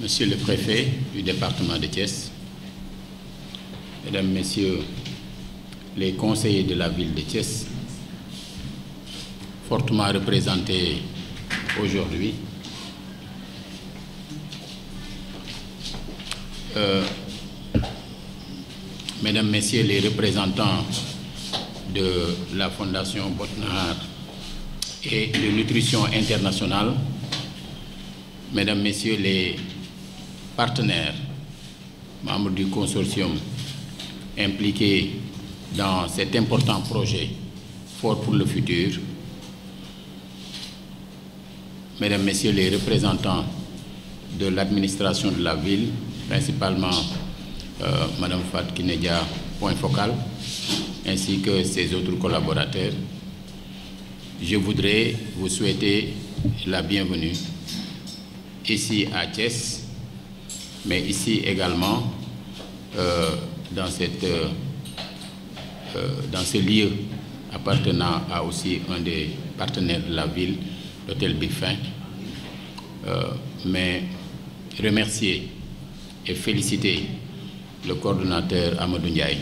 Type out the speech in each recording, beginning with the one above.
Monsieur le préfet du département de Thiès, Mesdames, Messieurs les conseillers de la ville de Thiès, fortement représentés aujourd'hui, Mesdames, Messieurs les représentants de la Fondation Botnahar et de Nutrition Internationale, Mesdames, Messieurs les partenaires, membres du consortium impliqués dans cet important projet Fort pour le futur, Mesdames, Messieurs les représentants de l'administration de la ville, principalement Madame Fat Kinedia, point focal, ainsi que ses autres collaborateurs, je voudrais vous souhaiter la bienvenue ici à Thiès, mais ici également dans ce lieu appartenant à aussi un des partenaires de la ville, l'hôtel Big Fin, mais remercier et féliciter le coordonnateur Amadou Ndiaye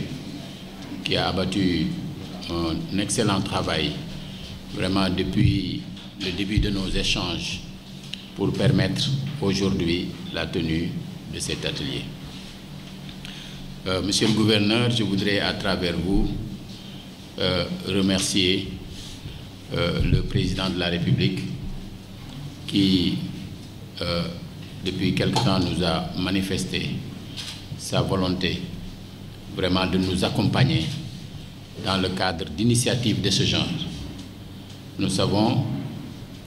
qui a abattu un excellent travail vraiment depuis le début de nos échanges pour permettre aujourd'hui la tenue de cet atelier. Monsieur le gouverneur, je voudrais à travers vous remercier le président de la République qui, depuis quelque temps, nous a manifesté sa volonté vraiment de nous accompagner dans le cadre d'initiatives de ce genre. Nous savons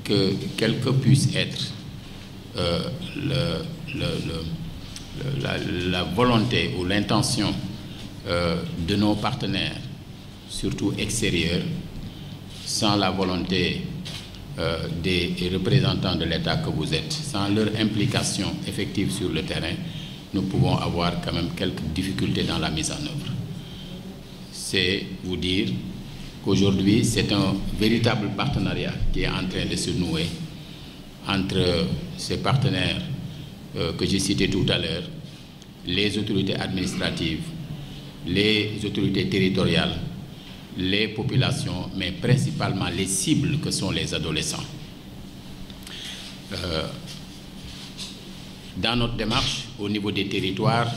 que quelle que puisse être la volonté ou l'intention de nos partenaires, surtout extérieurs, sans la volonté des représentants de l'État que vous êtes, sans leur implication effective sur le terrain, nous pouvons avoir quand même quelques difficultés dans la mise en œuvre. C'est vous dire qu'aujourd'hui, c'est un véritable partenariat qui est en train de se nouer entre ces partenaires que j'ai cités tout à l'heure, les autorités administratives, les autorités territoriales, les populations, mais principalement les cibles que sont les adolescents. Dans notre démarche, au niveau des territoires,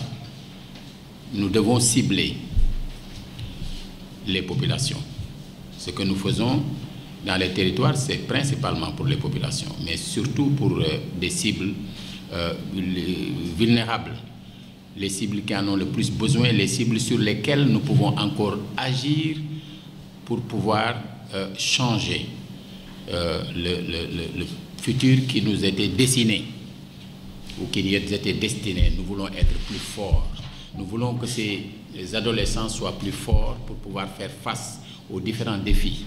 nous devons cibler les populations. Ce que nous faisons dans les territoires, c'est principalement pour les populations, mais surtout pour des cibles vulnérables, les cibles qui en ont le plus besoin, les cibles sur lesquelles nous pouvons encore agir pour pouvoir changer le futur qui nous était dessiné ou qui nous était destiné. Nous voulons être plus forts. Nous voulons que ces adolescents soient plus forts pour pouvoir faire face aux différents défis.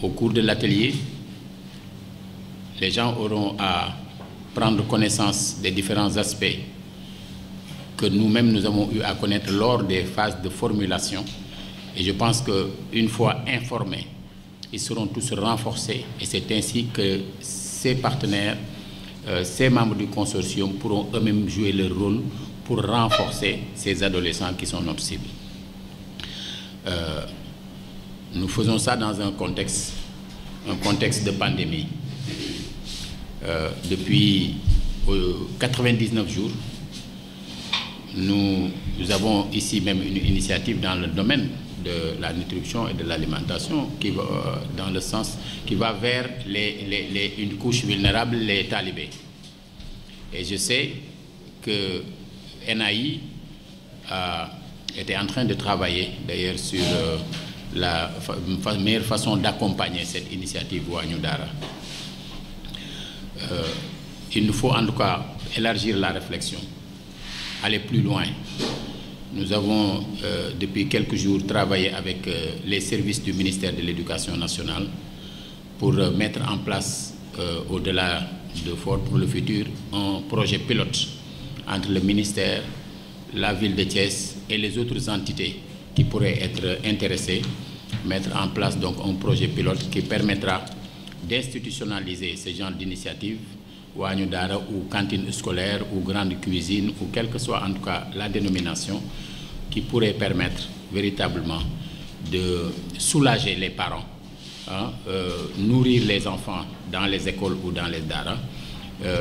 Au cours de l'atelier, les gens auront à prendre connaissance des différents aspects que nous-mêmes nous avons eu à connaître lors des phases de formulation. Et je pense qu'une fois informés, ils seront tous renforcés. Et c'est ainsi que ces partenaires, ces membres du consortium pourront eux-mêmes jouer leur rôle pour renforcer ces adolescents qui sont notre cible. Nous faisons ça dans un contexte de pandémie. Depuis 99 jours, nous avons ici même une initiative dans le domaine de la nutrition et de l'alimentation qui va dans le sens qui va vers une couche vulnérable, les talibés. Et je sais que NAI était en train de travailler d'ailleurs sur la meilleure façon d'accompagner cette initiative Wañu Dara. Il nous faut en tout cas élargir la réflexion, aller plus loin. Nous avons depuis quelques jours travaillé avec les services du ministère de l'Éducation nationale pour mettre en place, au-delà de Fort pour le futur, un projet pilote entre le ministère, la ville de Thiès et les autres entités qui pourraient être intéressées, mettre en place donc un projet pilote qui permettra d'institutionnaliser ce genre d'initiative, Wañu Dara ou cantine scolaire ou grande cuisine ou quelle que soit en tout cas la dénomination qui pourrait permettre véritablement de soulager les parents, nourrir les enfants dans les écoles ou dans les daara,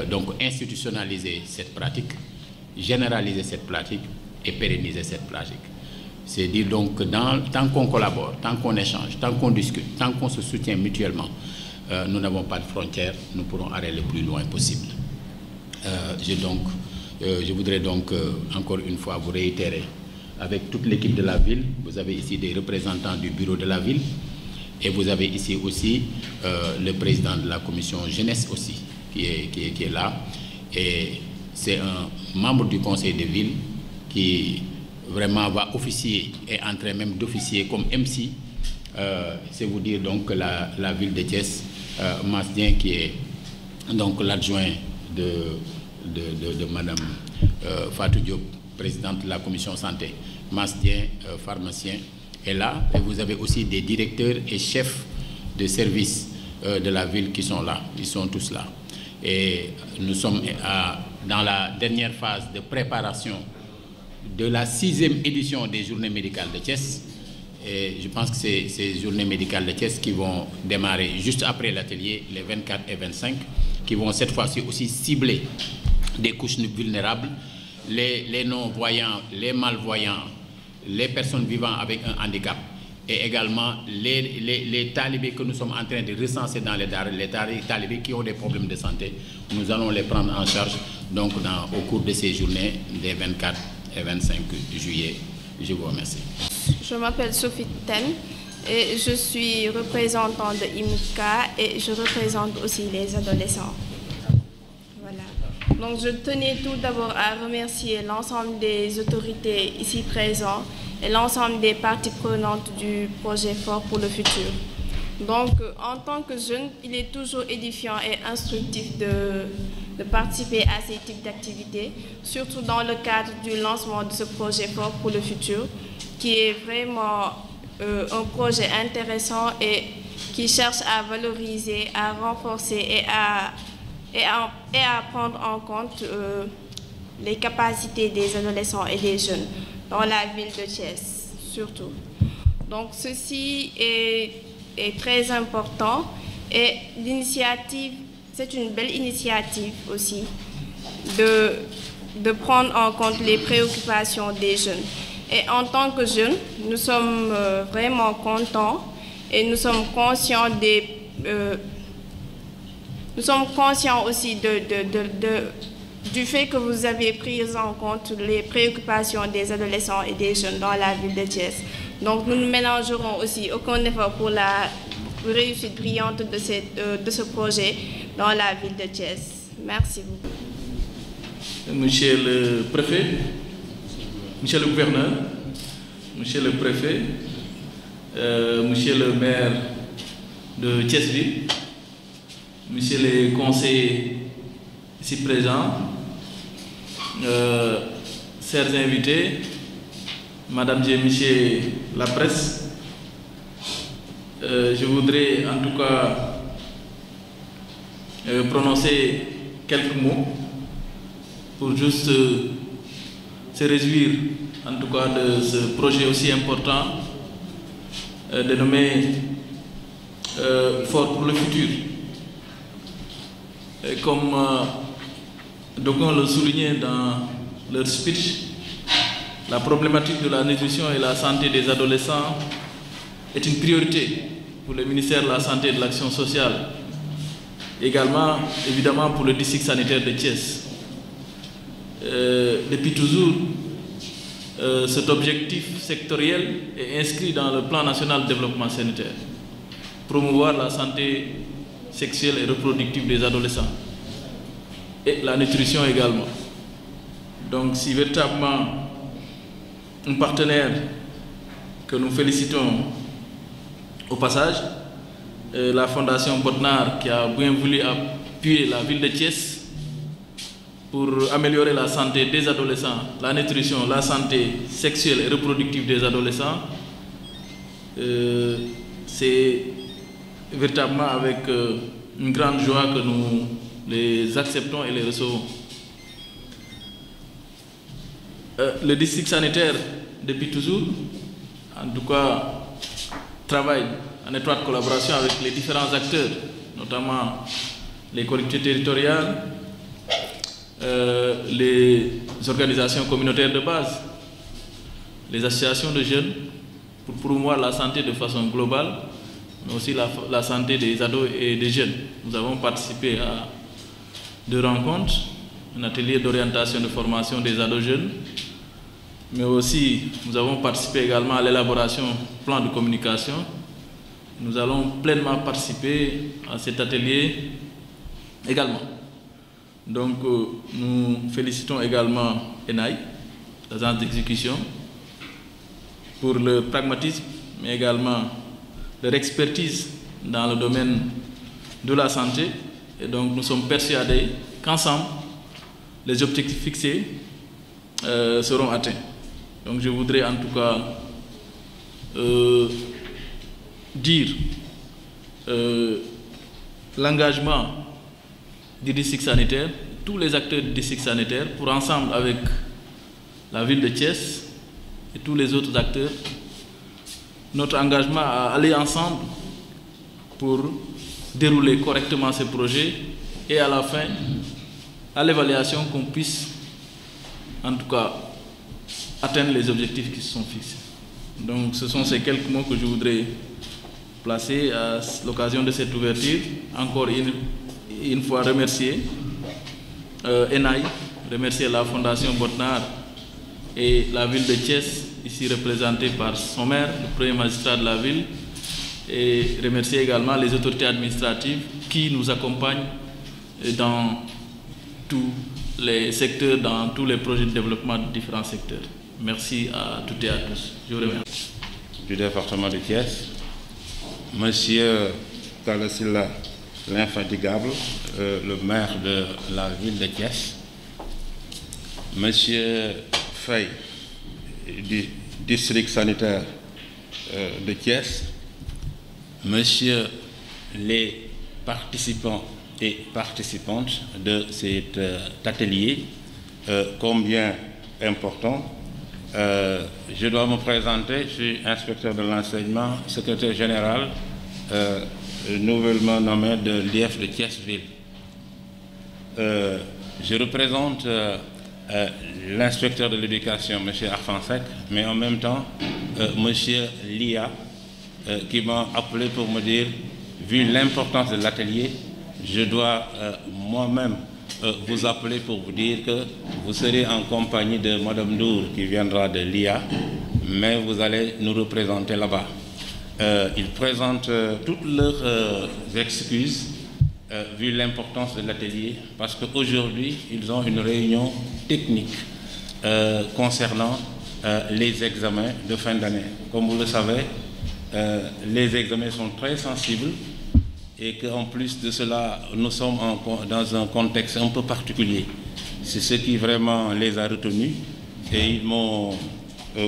donc institutionnaliser cette pratique, généraliser cette pratique et pérenniser cette pratique. C'est dire donc que tant qu'on collabore, tant qu'on échange, tant qu'on discute, tant qu'on se soutient mutuellement, nous n'avons pas de frontières, nous pourrons aller le plus loin possible. Je voudrais donc encore une fois vous réitérer avec toute l'équipe de la ville. Vous avez ici des représentants du bureau de la ville et vous avez ici aussi le président de la commission jeunesse aussi qui est là. Et c'est un membre du conseil de ville qui vraiment va officier et entrer même d'officier comme MC. C'est vous dire donc que la ville de Thiès, Masdien qui est donc l'adjoint de Madame Fatou Diop, présidente de la commission santé, Masdien, pharmacien, est là. Et vous avez aussi des directeurs et chefs de service de la ville qui sont là. Ils sont tous là. Et nous sommes dans la dernière phase de préparation de la 6e édition des journées médicales de Thiès. Et je pense que c'est ces journées médicales de Thiès qui vont démarrer juste après l'atelier, les 24 et 25, qui vont cette fois-ci aussi cibler des couches vulnérables, les non-voyants, les malvoyants, les personnes vivant avec un handicap et également les talibés que nous sommes en train de recenser dans les daara, les talibés qui ont des problèmes de santé. Nous allons les prendre en charge donc au cours de ces journées des 24 et 25 juillet. Je vous remercie. Je m'appelle Sophie Ten et je suis représentante de IMUCA et je représente aussi les adolescents. Voilà. Donc je tenais tout d'abord à remercier l'ensemble des autorités ici présentes et l'ensemble des parties prenantes du projet Fort pour le futur. Donc en tant que jeune, il est toujours édifiant et instructif de participer à ces types d'activités, surtout dans le cadre du lancement de ce projet Fort pour le futur, qui est vraiment un projet intéressant et qui cherche à valoriser, à renforcer et à prendre en compte les capacités des adolescents et des jeunes dans la ville de Thiès, surtout. Donc ceci est très important et l'initiative, c'est une belle initiative aussi de prendre en compte les préoccupations des jeunes. Et en tant que jeunes, nous sommes vraiment contents et nous sommes conscients aussi du fait que vous avez pris en compte les préoccupations des adolescents et des jeunes dans la ville de Thiès. Donc nous ne mélangerons aussi aucun effort pour la réussite brillante de ce projet dans la ville de Thiès. Merci beaucoup. Monsieur le préfet, monsieur le gouverneur, monsieur le préfet, monsieur le maire de Thiès-Ville, monsieur les conseillers ici présents, chers invités, madame et messieurs la presse, je voudrais en tout cas prononcer quelques mots pour juste se réjouir en tout cas de ce projet aussi important dénommé Fort pour le futur. Et comme d'aucuns le soulignaient dans leur speech, la problématique de la nutrition et la santé des adolescents est une priorité pour le ministère de la Santé et de l'Action sociale, également évidemment pour le district sanitaire de Thiès. Depuis toujours, cet objectif sectoriel est inscrit dans le plan national de développement sanitaire, promouvoir la santé sexuelle et reproductive des adolescents et la nutrition également. Donc si véritablement un partenaire que nous félicitons au passage, la Fondation Bodnar qui a bien voulu appuyer la ville de Thiès pour améliorer la santé des adolescents, la nutrition, la santé sexuelle et reproductive des adolescents, c'est véritablement avec une grande joie que nous les acceptons et les recevons. Le district sanitaire, depuis toujours, en tout cas, travaille en étroite collaboration avec les différents acteurs, notamment les collectivités territoriales, les organisations communautaires de base, les associations de jeunes, pour promouvoir la santé de façon globale, mais aussi la santé des ados et des jeunes. Nous avons participé à 2 rencontres, un atelier d'orientation de formation des ados jeunes, mais aussi nous avons participé également à l'élaboration du plan de communication. Nous allons pleinement participer à cet atelier également. Donc nous félicitons également ENAI, l'agence d'exécution, pour le pragmatisme, mais également leur expertise dans le domaine de la santé. Et donc nous sommes persuadés qu'ensemble, les objectifs fixés seront atteints. Donc je voudrais en tout cas dire l'engagement du district sanitaire, tous les acteurs du district sanitaire, pour ensemble avec la ville de Thiès et tous les autres acteurs, notre engagement à aller ensemble pour dérouler correctement ces projets et à la fin, à l'évaluation, qu'on puisse en tout cas atteindre les objectifs qui se sont fixés. Donc ce sont ces quelques mots que je voudrais placer à l'occasion de cette ouverture. Encore une fois remercier ENAI, remercier la Fondation Botnar et la ville de Thiès, ici représentée par son maire, le premier magistrat de la ville, et remercier également les autorités administratives qui nous accompagnent dans tous les secteurs, dans tous les projets de développement de différents secteurs. Merci à toutes et à tous. Je vous remercie. Du département de Thiès, Monsieur Talasila l'infatigable, le maire de la ville de Thiès, Monsieur Faye du district sanitaire de Thiès, Monsieur les participants et participantes de cet atelier, combien important. Je dois me présenter, je suis inspecteur de l'enseignement, secrétaire général nouvellement nommé de l'IF de Thiès-Ville. Je représente l'inspecteur de l'éducation, M. Arfansek, mais en même temps, M. Lia, qui m'a appelé pour me dire, vu l'importance de l'atelier, je dois moi-même vous appeler pour vous dire que vous serez en compagnie de Mme Dour, qui viendra de l'IA, mais vous allez nous représenter là-bas. Ils présentent toutes leurs excuses, vu l'importance de l'atelier, parce qu'aujourd'hui, ils ont une réunion technique concernant les examens de fin d'année. Comme vous le savez, les examens sont très sensibles et qu'en plus de cela, nous sommes dans un contexte un peu particulier. C'est ce qui vraiment les a retenus et ils m'ont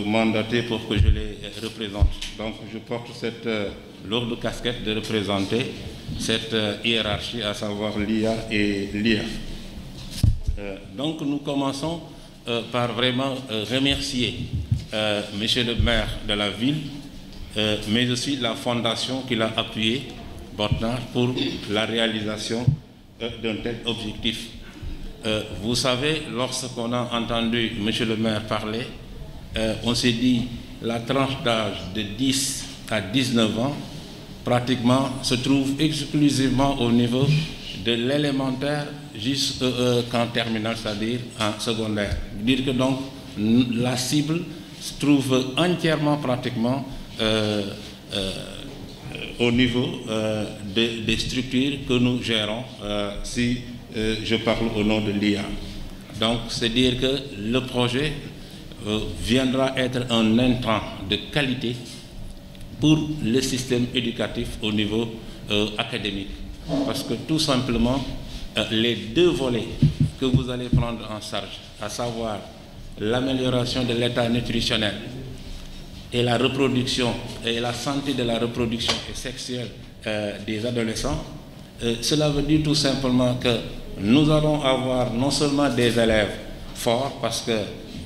mandaté pour que je les représente. Donc je porte cette lourde casquette de représenter cette hiérarchie, à savoir l'IA et l'IF. Donc nous commençons par vraiment remercier Monsieur le maire de la ville, mais aussi la fondation qui l'a appuyé, Botnar, pour la réalisation d'un tel objectif. Vous savez, lorsqu'on a entendu Monsieur le maire parler, on s'est dit la tranche d'âge de 10 à 19 ans pratiquement se trouve exclusivement au niveau de l'élémentaire jusqu'en terminale, c'est-à-dire en secondaire. Dire que donc la cible se trouve entièrement pratiquement au niveau des structures que nous gérons, si je parle au nom de l'IA. Donc c'est dire que le projet viendra être un intrant de qualité pour le système éducatif au niveau académique. Parce que tout simplement, les deux volets que vous allez prendre en charge, à savoir l'amélioration de l'état nutritionnel et la reproduction et la santé de la reproduction et sexuelle des adolescents, cela veut dire tout simplement que nous allons avoir non seulement des élèves forts parce que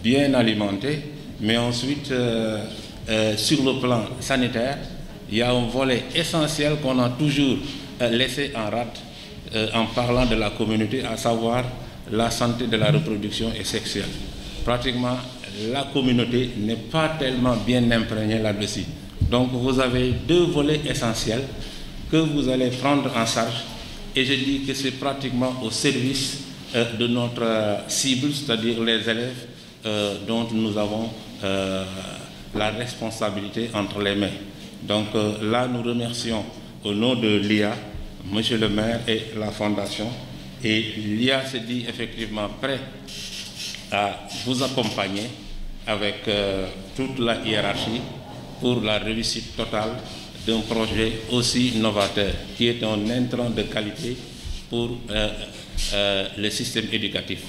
bien alimentés, mais ensuite sur le plan sanitaire, il y a un volet essentiel qu'on a toujours laissé en rate en parlant de la communauté, à savoir la santé de la reproduction et sexuelle. Pratiquement, la communauté n'est pas tellement bien imprégnée là-dessus. Donc vous avez deux volets essentiels que vous allez prendre en charge, et je dis que c'est pratiquement au service de notre cible, c'est-à-dire les élèves dont nous avons la responsabilité entre les mains. Donc là, nous remercions au nom de l'IA, Monsieur le maire et la Fondation, et l'IA se dit effectivement prêt à vous accompagner avec toute la hiérarchie pour la réussite totale d'un projet aussi novateur, qui est un intrant de qualité pour le système éducatif.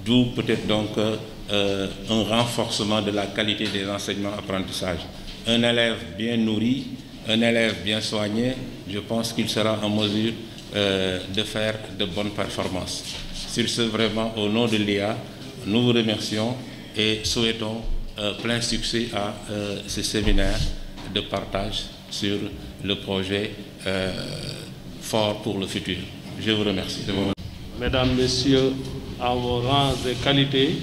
D'où peut-être donc un renforcement de la qualité des enseignements-apprentissages. Un élève bien nourri, un élève bien soigné, je pense qu'il sera en mesure de faire de bonnes performances. Sur ce, vraiment, au nom de l'IA, nous vous remercions et souhaitons plein succès à ce séminaire de partage sur le projet fort pour le futur. Je vous remercie. Mesdames, Messieurs, à vos rangs et qualités,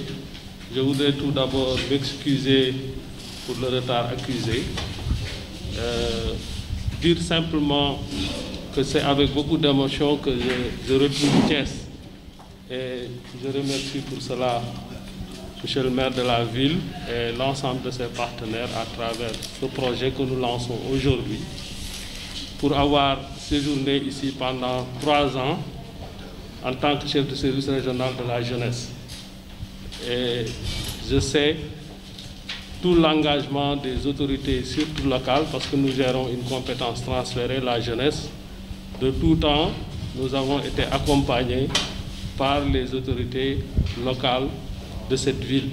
je voudrais tout d'abord m'excuser pour le retard accusé. Dire simplement que c'est avec beaucoup d'émotion que je retrouve Thiès. Et je remercie pour cela Monsieur le maire de la ville et l'ensemble de ses partenaires à travers ce projet que nous lançons aujourd'hui, pour avoir séjourné ici pendant 3 ans en tant que chef de service régional de la jeunesse. Et je sais tout l'engagement des autorités, surtout locales, parce que nous gérons une compétence transférée, la jeunesse. De tout temps, nous avons été accompagnés par les autorités locales de cette ville.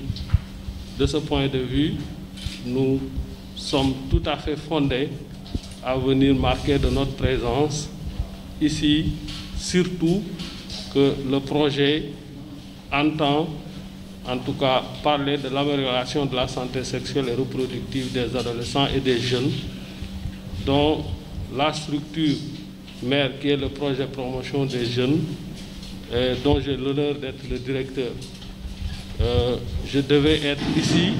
De ce point de vue, nous sommes tout à fait fondés à venir marquer de notre présence ici, surtout que le projet entend en tout cas parler de l'amélioration de la santé sexuelle et reproductive des adolescents et des jeunes, dont la structure mère qui est le projet promotion des jeunes, dont j'ai l'honneur d'être le directeur. Je devais être ici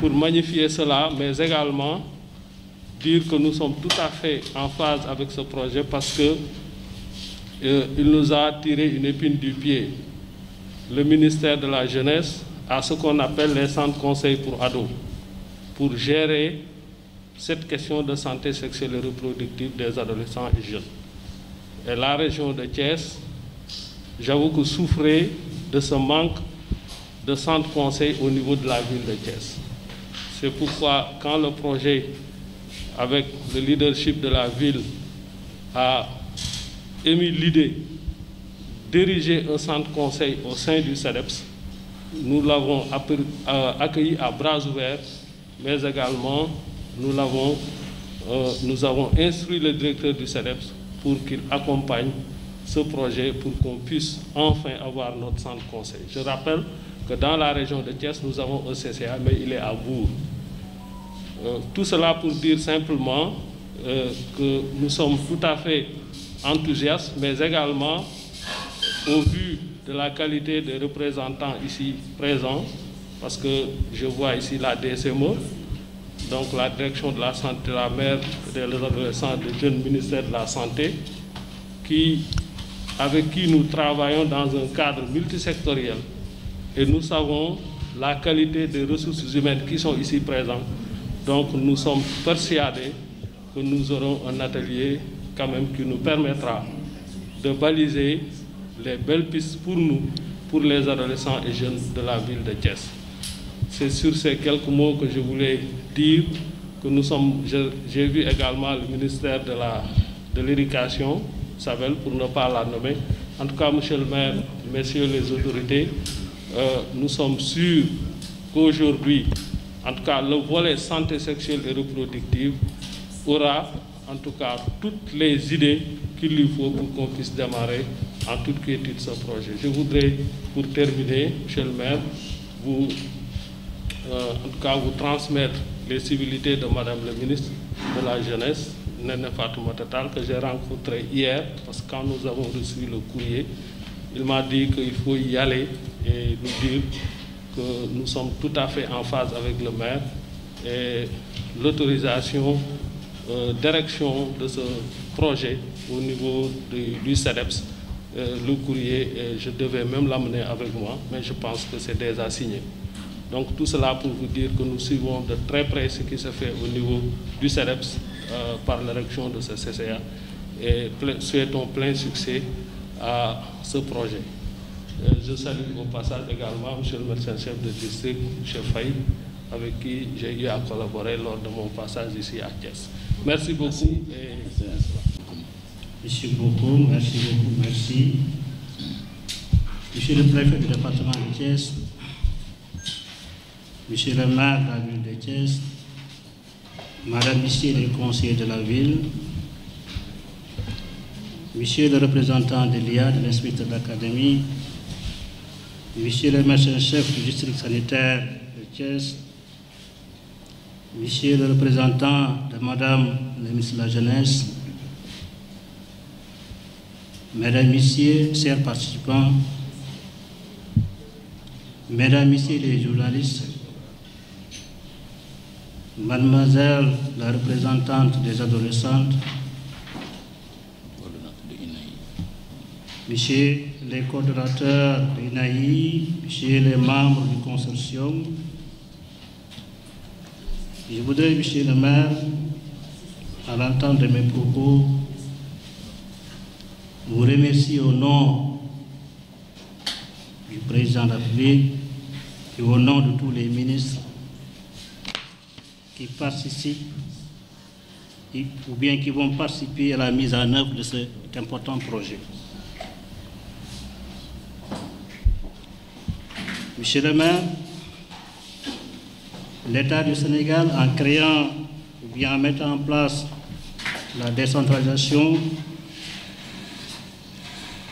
pour magnifier cela, mais également dire que nous sommes tout à fait en phase avec ce projet parce que il nous a tiré une épine du pied. Le ministère de la Jeunesse a ce qu'on appelle les centres conseils pour ados, pour gérer cette question de santé sexuelle et reproductive des adolescents et jeunes. Et la région de Thiès, j'avoue que souffrait de ce manque de centres conseils au niveau de la ville de Thiès. C'est pourquoi, quand le projet, avec le leadership de la ville, a émis l'idée d'ériger un centre conseil au sein du CEDEPS, nous l'avons accueilli à bras ouverts, mais également nous avons instruit le directeur du CEDEPS pour qu'il accompagne ce projet pour qu'on puisse enfin avoir notre centre conseil. Je rappelle que dans la région de Thiès, nous avons un CCA, mais il est à Bourg. Tout cela pour dire simplement que nous sommes tout à fait enthousiastes, mais également, au vu de la qualité des représentants ici présents, parce que je vois ici la DSME, donc la direction de la santé de la mère, des adolescents, du jeune ministère de la Santé, avec qui nous travaillons dans un cadre multisectoriel. Et nous savons la qualité des ressources humaines qui sont ici présentes. Donc nous sommes persuadés que nous aurons un atelier quand même qui nous permettra de baliser les belles pistes pour nous, pour les adolescents et jeunes de la ville de Thiès. C'est sur ces quelques mots que je voulais dire que nous sommes, j'ai vu également le ministère de l'Éducation, Savel, pour ne pas la nommer. En tout cas, monsieur le maire, messieurs les autorités, nous sommes sûrs qu'aujourd'hui, en tout cas, le volet santé sexuelle et reproductive aura en tout cas toutes les idées qu'il lui faut pour qu'on puisse démarrer en toute quiétude ce projet. Je voudrais, pour terminer, Monsieur le maire, vous transmettre les civilités de Madame le ministre de la Jeunesse, Néné Fatoumata Tall, que j'ai rencontré hier, parce que quand nous avons reçu le courrier, il m'a dit qu'il faut y aller et nous dire que nous sommes tout à fait en phase avec le maire et l'autorisation, direction de ce projet au niveau du CEDEPS. Le courrier, je devais même l'amener avec moi, mais je pense que c'est déjà signé. Donc tout cela pour vous dire que nous suivons de très près ce qui se fait au niveau du CEDEPS par l'érection de ce CCA et souhaitons plein succès à ce projet. Je salue au passage également M. le médecin-chef de district, M. Faye, avec qui j'ai eu à collaborer lors de mon passage ici à Thiès. Merci beaucoup. Monsieur beaucoup, merci. Monsieur le préfet du département de Thiès, Monsieur le maire de la ville de Thiès, Madame, Messieurs les conseillers de la ville, Monsieur le représentant de l'IA, de l'inspecteur de l'académie, Monsieur le médecin-chef du district sanitaire de Thiès, Monsieur le représentant de Madame la ministre de la Jeunesse, Mesdames, Messieurs, chers participants, Mesdames, Messieurs les journalistes, Mademoiselle la représentante des adolescentes, Messieurs les coordonnateurs de l'INAI, Messieurs les membres du consortium, je voudrais, Monsieur le maire, à l'entente de mes propos, vous remercier au nom du président de la République et au nom de tous les ministres qui participent ou bien qui vont participer à la mise en œuvre de cet important projet. Monsieur le maire, l'État du Sénégal, en créant ou bien en mettant en place la décentralisation,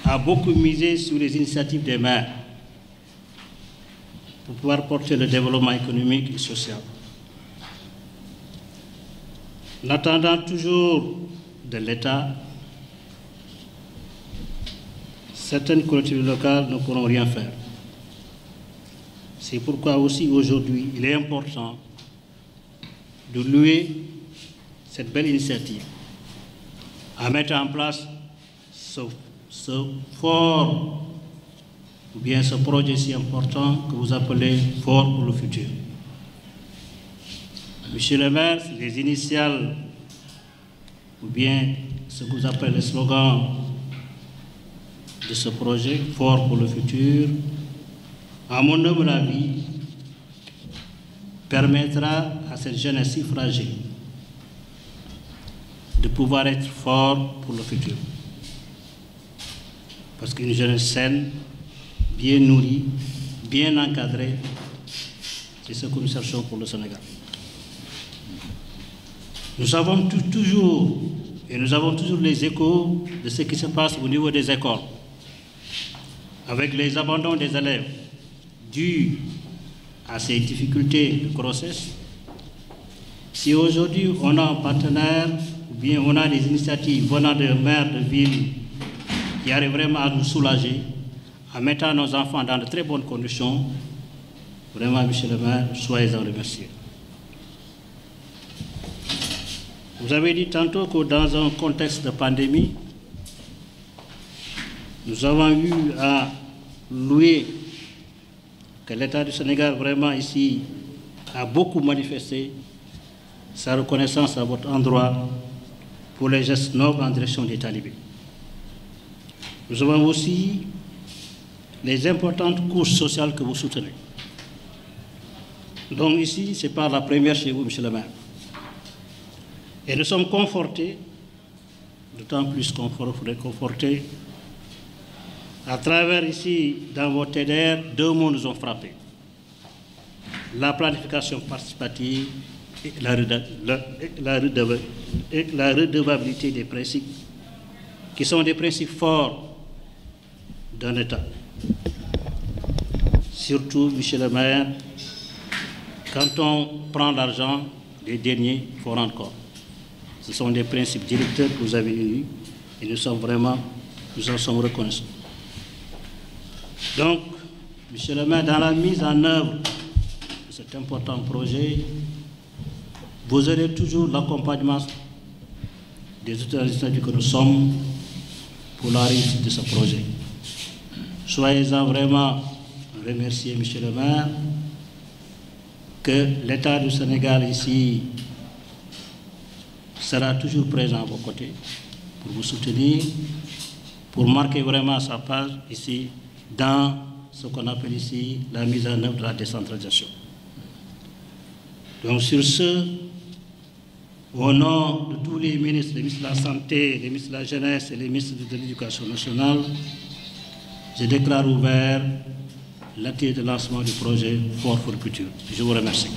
a beaucoup misé sur les initiatives des maires pour pouvoir porter le développement économique et social. En attendant toujours de l'État, certaines collectivités locales ne pourront rien faire. C'est pourquoi aussi aujourd'hui, il est important de louer cette belle initiative, à mettre en place ce fort ou bien ce projet si important que vous appelez Fort pour le futur. Monsieur le maire, les initiales ou bien ce que vous appelez le slogan de ce projet, Fort pour le futur, à mon humble avis, permettra à cette jeunesse si fragile de pouvoir être fort pour le futur. Parce qu'une jeunesse saine, bien nourrie, bien encadrée, c'est ce que nous cherchons pour le Sénégal. Nous avons toujours les échos de ce qui se passe au niveau des écoles, avec les abandons des élèves dus à ces difficultés de grossesse. Si aujourd'hui on a un partenaire, ou bien on a des initiatives venant de maires de ville qui arrivent vraiment à nous soulager, en mettant nos enfants dans de très bonnes conditions, vraiment, monsieur le maire, soyez-en remerciés. Vous avez dit tantôt que dans un contexte de pandémie, nous avons eu à louer que l'État du Sénégal, vraiment ici, a beaucoup manifesté sa reconnaissance à votre endroit pour les gestes nobles en direction des talibés. Nous avons aussi les importantes couches sociales que vous soutenez. Donc ici, c'est pas la première chez vous, monsieur le maire. Et nous sommes confortés, d'autant plus confortés, à travers ici, dans votre TDR, deux mots nous ont frappés. La planification participative et la redevabilité des principes qui sont des principes forts d'un État. Surtout, Monsieur le maire, quand on prend l'argent, les derniers, il faut rendre compte. Ce sont des principes directeurs que vous avez eus et nous en sommes reconnaissants. Donc, Monsieur le maire, dans la mise en œuvre de cet important projet, vous aurez toujours l'accompagnement des autorités que nous sommes pour la réussite de ce projet. Soyez-en vraiment remerciés, Monsieur le maire, que l'État du Sénégal ici sera toujours présent à vos côtés pour vous soutenir, pour marquer vraiment sa part ici dans ce qu'on appelle ici la mise en œuvre de la décentralisation. Donc sur ce, au nom de tous les ministres, les ministres de la Santé, les ministres de la Jeunesse et les ministres de l'Éducation nationale, je déclare ouvert l'atelier de lancement du projet Fort for Future. Je vous remercie.